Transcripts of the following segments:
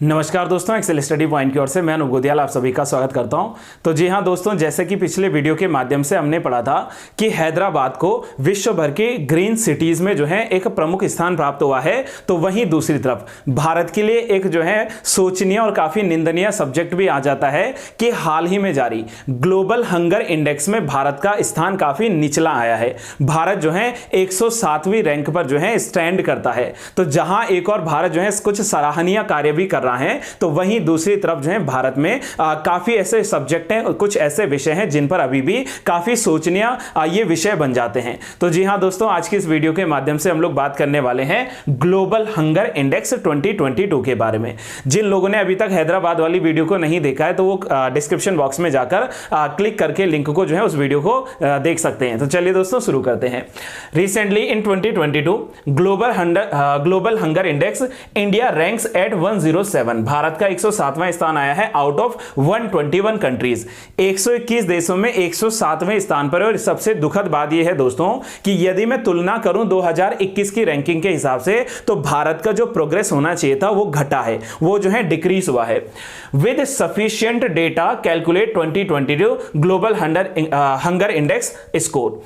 नमस्कार दोस्तों, Excel study point की ओर से मैं अनूप गोदियाल आप सभी का स्वागत करता हूं। तो जी हां दोस्तों, जैसे कि पिछले वीडियो के माध्यम से हमने पढ़ा था कि हैदराबाद को विश्व भर के ग्रीन सिटीज में जो है एक प्रमुख स्थान प्राप्त हुआ है, तो वहीं दूसरी तरफ भारत के लिए एक जो है सोचनीय और काफी निंदनीय सब्जेक्ट भी आ जाता है कि हाल ही में जारी ग्लोबल हंगर इंडेक्स में भारत का स्थान काफी निचला आया है। भारत जो है 107वीं रैंक पर जो है स्टैंड करता है। तो जहां एक और भारत जो है कुछ सराहनीय कार्य भी कर रहा है, तो वहीं दूसरी तरफ जो है भारत में काफी ऐसे सब्जेक्ट हैं, कुछ ऐसे विषय हैं जिन पर अभी भी काफी सोचनीय ये विषय बन जाते हैं। तो जी हां दोस्तों, आज की इस वीडियो के माध्यम से हम लोग बात करने वाले हैं ग्लोबल हंगर इंडेक्स 2022 के बारे में। जिन लोगों ने अभी तक हैदराबाद वाली वीडियो को नहीं देखा है, तो वो डिस्क्रिप्शन बॉक्स में जाकर क्लिक करके लिंक को जो है उस वीडियो को देख सकते हैं। तो चलिए दोस्तों शुरू करते हैं। Recently in 2022 global hunger index India ranks at 107। भारत का 107वां स्थान आया है आउट ऑफ 121 कंट्रीज। 121 देशों में 107वें स्थान पर है। और सबसे दुखद बात यह है दोस्तों कि यदि मैं तुलना करूं 2021 की रैंकिंग के हिसाब से, तो भारत का जो प्रोग्रेस होना चाहिए था वो घटा है, वो जो है डिक्रीज हुआ है। With sufficient data calculate 2022 global hunger index score,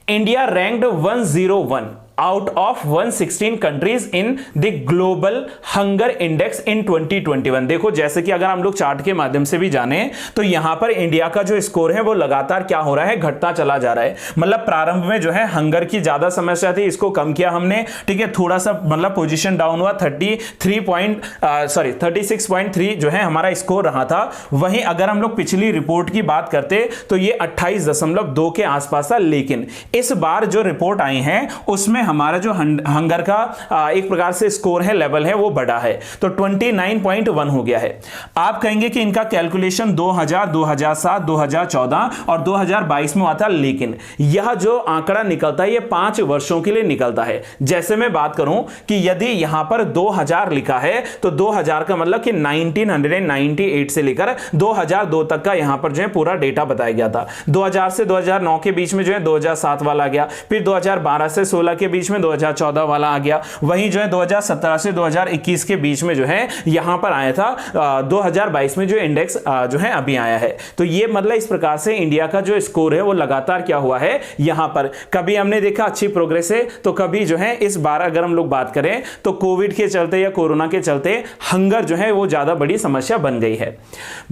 India ranked 101 out of 116 countries in the global hunger index in 2021। देखो, जैसे कि अगर हम लोग चार्ट के माध्यम से भी जाने, तो यहां पर इंडिया का जो स्कोर है वो लगातार क्या हो रहा है, घटता चला जा रहा है। मतलब प्रारंभ में जो है हंगर की ज्यादा समस्या थी, इसको कम किया हमने, ठीक है, थोड़ा सा मतलब पोजीशन डाउन हुआ, 36.3 जो है हमारा स्कोर रहा था। वहीं अगर हम लोग पिछली रिपोर्ट की बात करते तो ये 28.2 के आसपास था। लेकिन इस बार जो रिपोर्ट आई है उसमें हमारा जो हंगर का एक प्रकार से स्कोर है, लेवल है, वो बढ़ा है, तो 29.1 हो गया है। आप कहेंगे कि इनका कैलकुलेशन 2000, 2007, 2014 और 2022 में हुआ था, लेकिन यह जो आंकड़ा निकलता है ये 5 वर्षों के लिए निकलता है। जैसे मैं बात करूं कि यदि यहां पर 2000 लिखा है, तो 2000 का मतलब कि 1998 से लेकर 2002 तक का यहां पर जो है पूरा डेटा बताया गया था। 2000 से 2009 के बीच में जो है 2007 वाला आ गया, फिर 2012 से 16 के बीच में 2014 वाला आ गया, वहीं जो है 2017 से 2021 के बीच में जो है यहां पर आया था 2022 में जो इंडेक्स जो है अभी आया है। तो ये मतलब इस प्रकार से इंडिया का जो स्कोर है वो लगातार क्या हुआ है, यहां पर कभी हमने देखा अच्छी प्रोग्रेस है, तो कभी जो है इस बार अगर हम लोग बात करें तो कोविड के चलते या कोरोना के चलते हंगर जो है वो ज्यादा बड़ी समस्या बन गई है।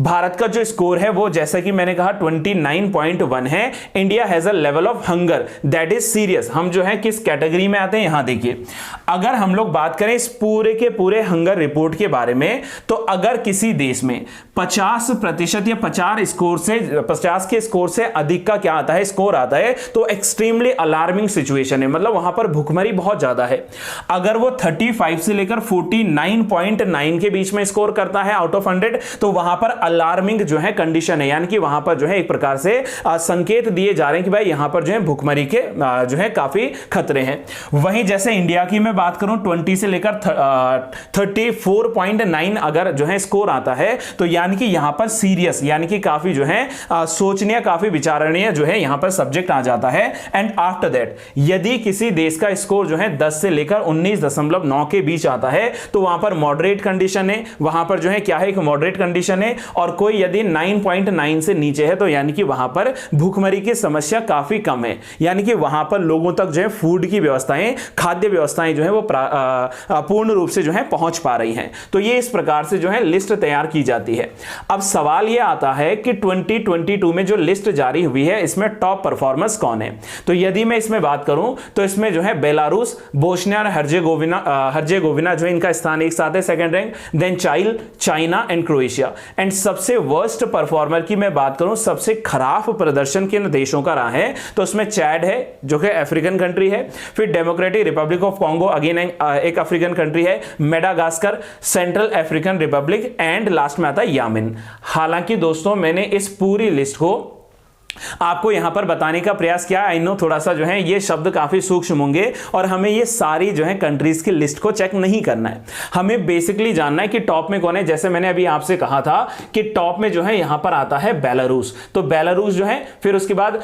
भारत का जो स्कोर है वो जैसा कि मैंने कहा 29.1 है। India has a level of hunger that is serious. हम जो है किस कैटेगरी में आते हैं, यहां देखिए, अगर हम लोग बात करें इस पूरे के पूरे हंगर रिपोर्ट के बारे में, तो अगर किसी देश में 50% या 50 के स्कोर से अधिक का क्या आता है, स्कोर आता है, तो एक्सट्रीमली अलार्मिंग सिचुएशन है, मतलब वहां पर भुखमरी बहुत ज्यादा है। अगर वो 35 से लेकर 49.9 के बीच में स्कोर करता है आउट ऑफ 100, तो वहां पर अलार्मिंग जो है कंडीशन है, यानी कि वहां पर जो है एक प्रकार से संकेत दिए जा रहे हैं कि भाई यहां पर जो है भुखमरी के जो है काफी खतरे हैं। वहीं जैसे इंडिया की मैं बात करूं 20 से लेकर 34.9 अगर जो है स्कोर आता है, तो यानी कि यहां पर सीरियस, यानी कि काफी जो है सोचनीय, काफी विचारणीय जो है यहां पर सब्जेक्ट आ जाता है। एंड आफ्टर दैट यदि किसी देश का स्कोर जो है 10 से लेकर 19.9 के बीच आता है, तो वहां पर मॉडरेट कंडीशन है, वहां पर जो है क्या है, एक मॉडरेट कंडीशन है। और कोई यदि 9.9 से नीचे है, तो यानी कि वहां पर भूखमरी की समस्या काफी कम है, यानी कि वहां पर लोगों तक जो है फूड की व्यवस्थाएं, खाद्य व्यवस्थाएं जो है वो पूर्ण रूप से जो है पहुंच पा रही हैं। तो ये इस प्रकार से जो है लिस्ट तैयार की जाती है। अब सवाल ये आता है कि 2022 में जो लिस्ट जारी हुई है, इसमें टॉप परफॉर्मर्स कौन है। तो यदि मैं इसमें बात करूं तो इसमें जो है बेलारूस, बोस्निया और हर्जेगोविना जो इनका स्थान एक साथ है, second rank, then China and Croatia. And सबसे वर्स्ट परफॉर्मर की मैं बात करूं, सबसे खराब प्रदर्शन किन देशों का रहा है, तो उसमें चैड है जो कि अफ्रीकन कंट्री है, फिर democratic Republic of Congo again एक अफ्रीकन कंट्री है, Madagascar, central African Republic and last में आता है यमन। हालांकि दोस्तों मैंने इस पूरी लिस्ट को आपको यहां पर बताने का प्रयास किया। आई नो थोड़ा सा जो है ये शब्द काफी सूक्ष्म होंगे और हमें ये सारी जो है कंट्रीज की लिस्ट को चेक नहीं करना है, हमें बेसिकली जानना है कि टॉप में कौन है। जैसे मैंने अभी आपसे कहा था कि टॉप में जो है यहां पर आता है बेलारूस, तो बेलारूस जो है, फिर उसके बाद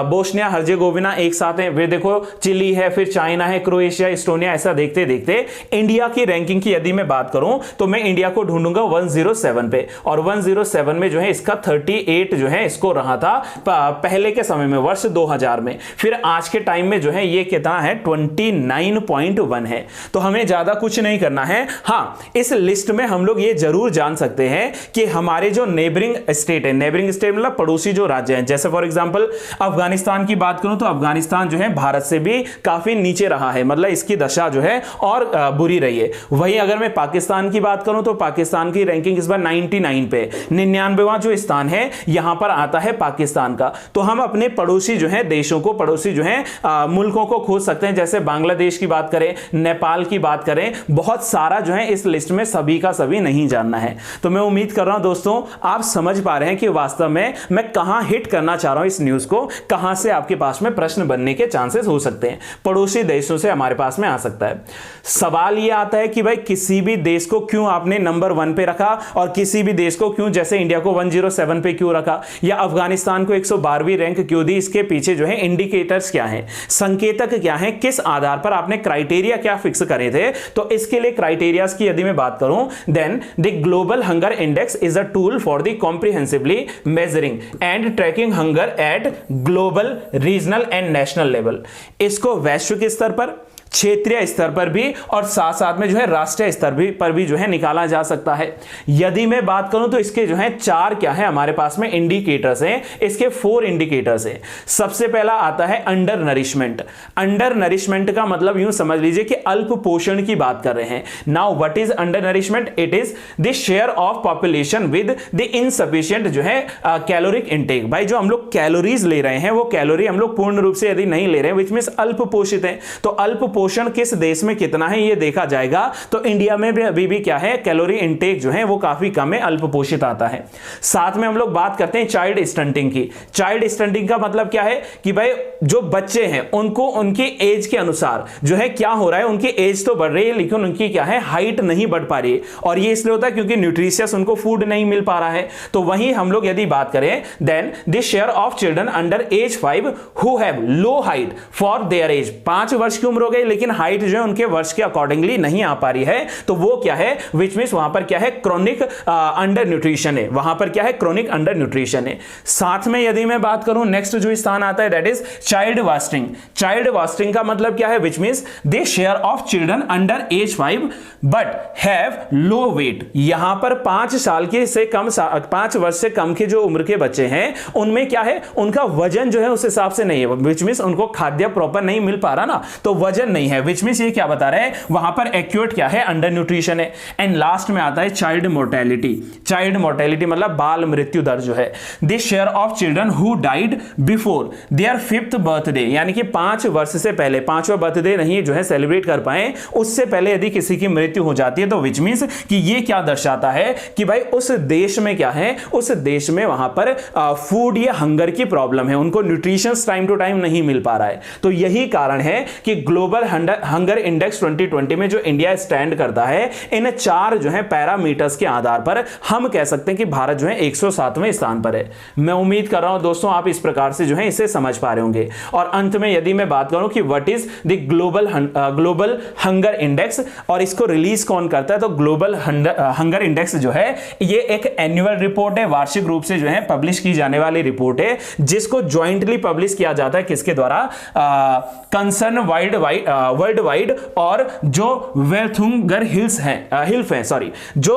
बोस्निया हर्जेगोविना एक साथ है, फिर देखो चिली है, फिर चाइना है, क्रोएशिया, इस्टोनिया, ऐसा देखते देखते इंडिया की रैंकिंग की यदि मैं बात करूं तो मैं इंडिया को ढूंढूंगा 107 पे, और 107 में जो है इसका 38 जो है इसको रहा था पहले के समय में, वर्ष 2000 में। फिर आज के टाइम में जो है ये कितना है, 29.1 है। तो हमें ज्यादा कुछ नहीं करना है। हां, इस लिस्ट में हम लोग ये जरूर जान सकते हैं कि हमारे जो नेबरिंग स्टेट है, नेबरिंग स्टेट मतलब पड़ोसी जो राज्य हैं, जैसे फॉर एग्जांपल अफगानिस्तान की बात करूं तो अफगानिस्तान जो है भारत से भी काफी नीचे रहा है, मतलब इसकी दशा जो है और बुरी रही है। वहीं अगर मैं पाकिस्तान की बात करूं तो पाकिस्तान की रैंकिंग इस बार 99 पे, 99वां जो स्थान है यहां पर आता है पाकिस्तान का। तो हम अपने पड़ोसी जो है देशों को, पड़ोसी जो है मुल्कों को खोज सकते हैं। जैसे बांग्लादेश की बात करें, नेपाल की बात करें, बहुत सारा जो है इस लिस्ट में सभी का सभी नहीं जानना है। तो मैं उम्मीद कर रहा हूं दोस्तों आप समझ पा रहे हैं कि वास्तव में मैं कहां हिट करना चाह रहा हूं इस न्यूज को, कहां से आपके पास में प्रश्न बनने के चांसेस हो सकते हैं। पड़ोसी देशों से हमारे पास में आ सकता है। सवाल यह आता है कि भाई किसी भी देश को क्यों आपने नंबर 1 पे रखा और किसी भी देश को क्यों, जैसे इंडिया को 107 पे क्यों रखा, या अफगानिस्तान को 112वीं रैंक क्यों दी, इसके पीछे जो है इंडिकेटर्स क्या हैं, संकेतक क्या हैं, किस आधार पर आपने क्राइटेरिया क्या फिक्स करे थे। तो इसके लिए क्राइटेरियाज की यदि मैं बात करूं, then the global hunger index is a tool for the comprehensively measuring and tracking hunger at global, regional and national level. इसको वैश्विक स्तर पर, क्षेत्रीय स्तर पर भी और साथ साथ में जो है राष्ट्रीय स्तर पर भी जो है निकाला जा सकता है। यदि मैं बात करूं तो इसके जो है 4 क्या है हमारे पास में इंडिकेटर्स हैं, इसके 4 इंडिकेटर्स हैं। सबसे पहला आता है अंडर नरिशमेंट। अंडर नरिशमेंट का मतलब यूं समझ लीजिए कि अल्प पोषण की बात कर रहे हैं। Now what is under nourishment? It is the share of population with the insufficient जो है कैलोरिक इंटेक। भाई जो हम लोग कैलोरीज ले रहे हैं वो कैलोरी हम लोग पूर्ण रूप से यदि नहीं ले रहे हैं, विच मींस अल्प पोषित है, तो अल्प पोषण किस देश में कितना है ये देखा जाएगा। तो इंडिया में भी अभी भी क्या है, कैलोरी इंटेक जो है वो काफी कम है, अल्प पोषित आता है। साथ में हम लोग बात करते हैं चाइल्ड स्टंटिंग की। चाइल्ड स्टंटिंग का मतलब क्या है कि भाई जो बच्चे हैं उनको उनकी एज के अनुसार जो है क्या हो रहा है, उनकी एज तो बढ़ रही है लेकिन उनकी क्या है हाइट नहीं बढ़ पा रही है, और ये इसलिए होता है क्योंकि न्यूट्रिशियस उनको फूड नहीं मिल पा रहा है। तो वहीं हम लोग यदि बात करें, then the share of children under age 5 who have low height for their age, 5 वर्ष की उम्र हो गई लेकिन हाइट जो है उनके वर्ष के अकॉर्डिंगली नहीं आ पा रही है, तो वो क्या है, विच मींस वहां पर क्या है, क्रोनिक अंडर न्यूट्रिशन है, वहां पर क्या है, क्रोनिक अंडर न्यूट्रिशन है। साथ में यदि मैं बात करूं नेक्स्ट जो स्थान आता है that is child wasting. Child wasting का मतलब क्या है, which means the share of children under age 5 but have low weight. यहां पर 5 साल के से कम, 5 वर्ष से कम के जो उम्र के बच्चे हैं उनमें क्या है, उनका वजन जो है उस हिसाब से नहीं है, विच मींस उनको खाद्य प्रॉपर नहीं मिल पा रहा ना, तो वजन नहीं है, विच मींस ये क्या बता रहे हैं, वहां पर एक्यूट क्या है, अंडर न्यूट्रिशन है। एंड लास्ट में आता है चाइल्ड मोर्टेलिटी। चाइल्ड मोर्टेलिटी मतलब बाल मृत्यु दर जो है, the share of children who died before their 5th birthday, यानी कि 5 वर्ष से पहले, 5वां बर्थडे नहीं जो है सेलिब्रेट कर पाए, उससे पहले यदि किसी की मृत्यु हो जाती है, तो विच मींस कि ये क्या दर्शाता है कि भाई उस देश में क्या है, उस देश में वहां पर फूड या हंगर की प्रॉब्लम है, उनको न्यूट्रिशन टाइम टू टाइम नहीं मिल पा रहा है। तो यही कारण है कि ग्लोबल हंगर इंडेक्स 2020 में जो इंडिया स्टैंड करता है, इन 4 जो है पैरामीटर्स के आधार पर हम कह सकते हैं कि भारत जो है 107वें स्थान पर है। मैं उम्मीद कर रहा हूं दोस्तों आप इस प्रकार से जो है इसे समझ पा रहे होंगे। और अंत में यदि मैं बात करूं कि what is the global hunger index और इसको रिलीज कौन करता है, तो ग्लोबल हंगर इंडेक्स जो है ये एक एनुअल रिपोर्ट है, वार्षिक रूप से जो है पब्लिश की जाने वाली रिपोर्ट है, जिसको ज्वाइंटली पब्लिश किया जाता है किसके द्वारा, कंसर्न वर्ल्ड वाइड और जो वेर्थुंगर हिल्स हैं, जो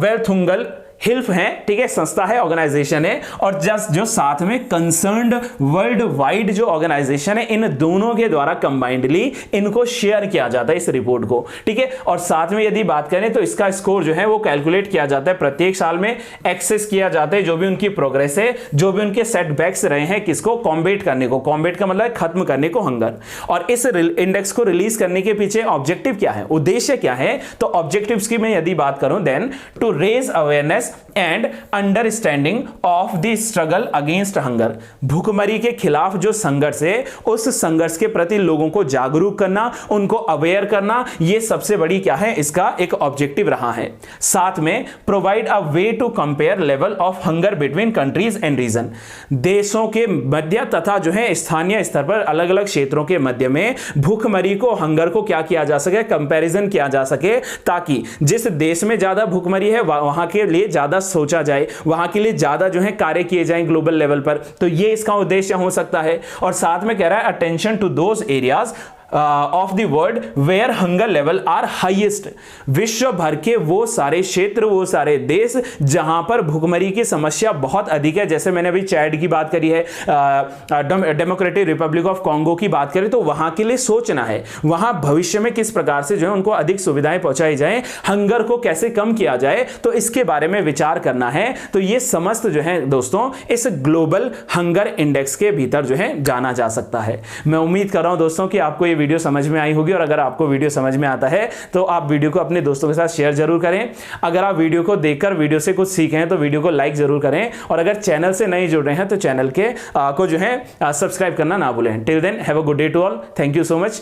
वेर्थुंगल हिल्फ है, ठीक है, संस्था है, ऑर्गेनाइजेशन है, और जस्ट जो साथ में कंसर्न्ड वर्ल्ड वाइड जो ऑर्गेनाइजेशन है, इन दोनों के द्वारा कंबाइंडली इनको शेयर किया जाता है इस रिपोर्ट को, ठीक है। और साथ में यदि बात करें तो इसका स्कोर जो है वो कैलकुलेट किया जाता है प्रत्येक साल में, एक्सेस किया जाता है जो भी उनकी प्रोग्रेस है, जो भी उनके सेटबैक्स रहे हैं, किसको कॉम्बेट करने को, कॉम्बेट का मतलब खत्म करने को हंगर। और इस इंडेक्स को रिलीज करने के पीछे ऑब्जेक्टिव क्या है, उद्देश्य क्या है, तो ऑब्जेक्टिव्स की मैं यदि बात करूं then to raise awareness awareness and understanding of the struggle against hunger. भूखमरी के खिलाफ जो संघर्ष है, उस संघर्ष के प्रति लोगों को जागरूक करना, उनको अवेयर करना, यह सबसे बड़ी क्या है, इसका एक ऑब्जेक्टिव रहा है। साथ में provide a way to compare level of hunger between countries and region. देशों के मध्य तथा जो है स्थानीय स्तर पर अलग अलग क्षेत्रों के मध्य में भूखमरी को, हंगर को क्या किया जा सके, कंपैरिजन किया जा सके, ताकि जिस देश में ज्यादा भूखमरी है वहां के लिए ज्यादा सोचा जाए, वहां के लिए ज्यादा जो है कार्य किए जाएं ग्लोबल लेवल पर। तो ये इसका उद्देश्य हो सकता है। और साथ में कह रहा है attention to those areas of the world where hunger level are highest. विश्व भर के वो सारे क्षेत्र, वो सारे देश जहां पर भूखमरी की समस्या बहुत अधिक है, जैसे मैंने अभी चैड की बात करी है, डेमोक्रेटिक रिपब्लिक ऑफ कॉन्गो की बात करें, तो वहां के लिए सोचना है वहां भविष्य में किस प्रकार से जो है उनको अधिक सुविधाएं पहुंचाई जाए, हंगर को कैसे कम किया जाए, तो इसके बारे में विचार करना है। तो ये समस्त जो है दोस्तों इस ग्लोबल हंगर इंडेक्स के भीतर जो है जाना जा सकता है। मैं उम्मीद कर रहा हूं दोस्तों कि आपको वीडियो समझ में आई होगी, और अगर आपको वीडियो समझ में आता है तो आप वीडियो को अपने दोस्तों के साथ शेयर जरूर करें। अगर आप वीडियो को देखकर वीडियो से कुछ सीखे हैं तो वीडियो को लाइक जरूर करें, और अगर चैनल से नहीं जुड़ रहे हैं तो चैनल के को जो है सब्सक्राइब करना ना भूलें। Till then have a good day to all. Thank you so much.